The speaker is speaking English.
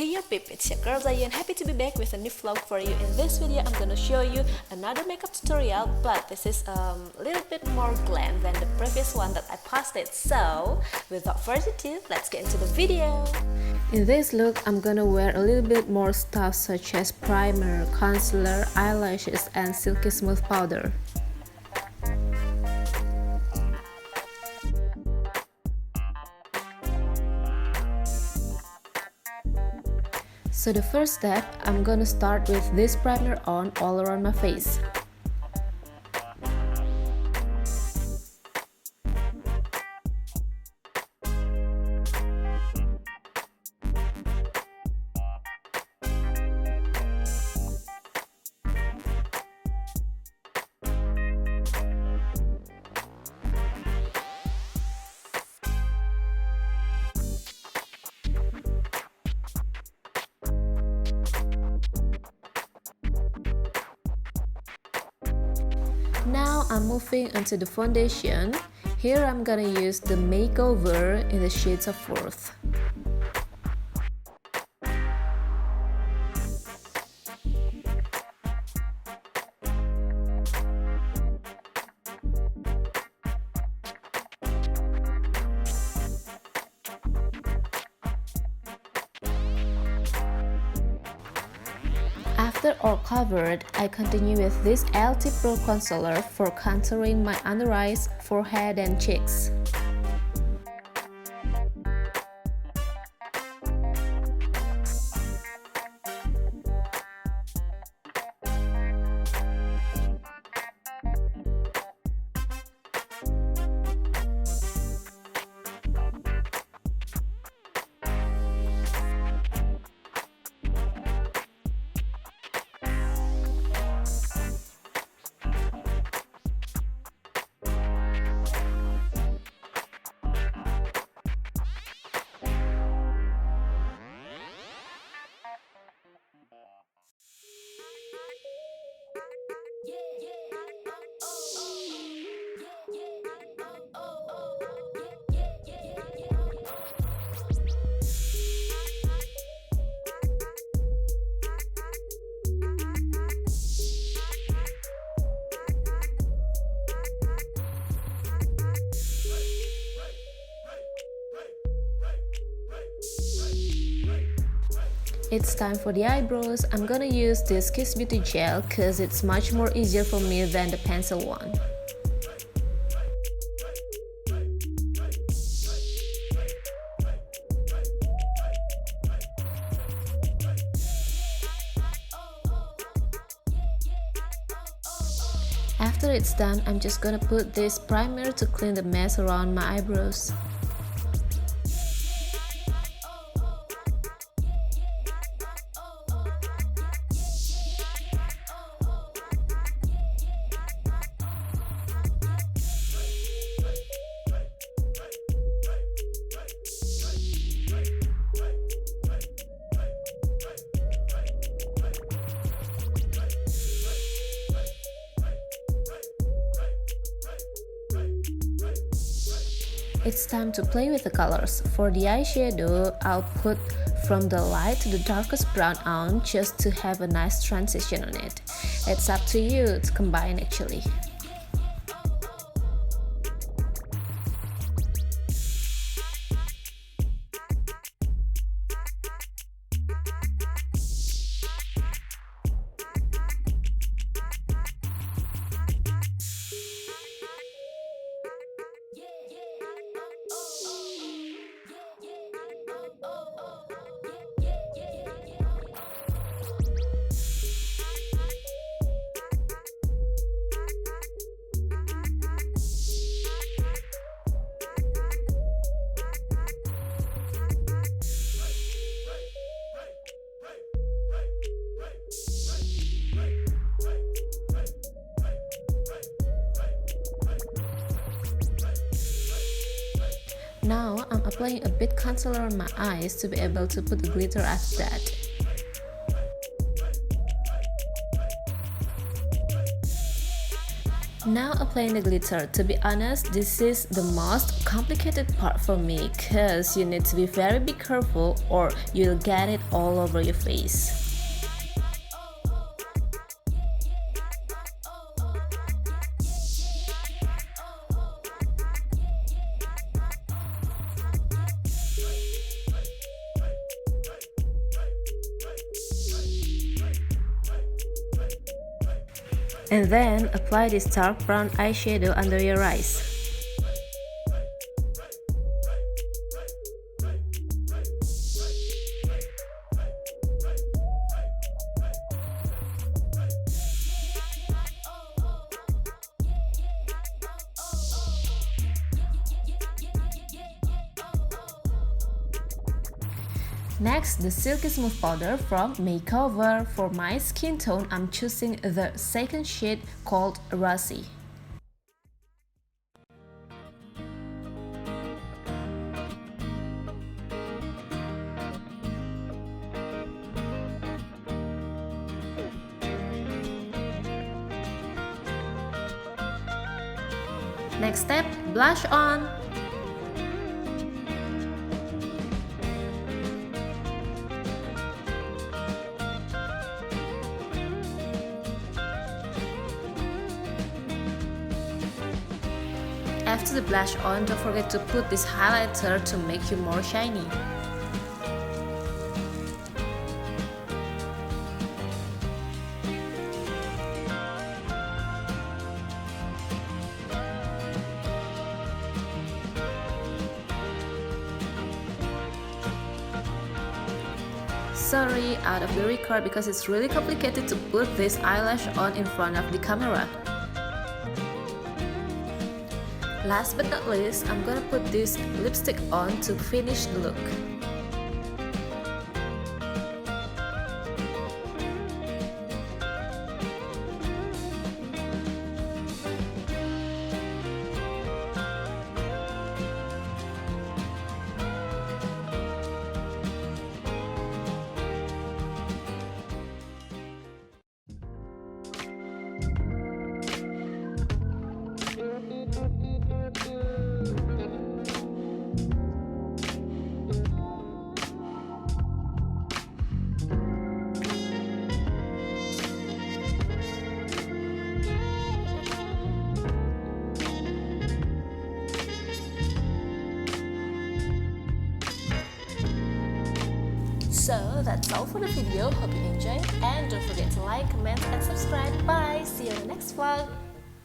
Hey your peep, it's your girl Zayan, happy to be back with a new vlog for you. In this video I'm gonna show you another makeup tutorial, but this is a little bit more glam than the previous one that I posted. So without further ado, let's get into the video. In this look, I'm gonna wear a little bit more stuff such as primer, concealer, eyelashes, and silky smooth powder. So the first step, I'm gonna start with this primer on all around my face. Now I'm moving onto the foundation. Here I'm gonna use the Makeover in the shades of Worth. After all covered, I continue with this LT Pro Concealer for contouring my under eyes, forehead, and cheeks. It's time for the eyebrows. I'm gonna use this Kiss Beauty gel cause it's much more easier for me than the pencil one. After it's done, I'm just gonna put this primer to clean the mess around my eyebrows. It's time to play with the colors. For the eyeshadow, I'll put from the light to the darkest brown on just to have a nice transition on it. It's up to you to combine actually. Now I'm applying a bit concealer on my eyes to be able to put the glitter after that. Now applying the glitter. To be honest, this is the most complicated part for me because you need to be very careful or you'll get it all over your face. And then apply this dark brown eyeshadow under your eyes. Next, the Silky Smooth Powder from Makeover. For my skin tone, I'm choosing the second shade called Rosy. Next step, blush on. After the blush on, don't forget to put this highlighter to make you more shiny. Sorry, out of the record because it's really complicated to put this eyelash on in front of the camera. Last but not least, I'm gonna put this lipstick on to finish the look. So that's all for the video. Hope you enjoyed and don't forget to like, comment and subscribe. Bye! See you in the next vlog.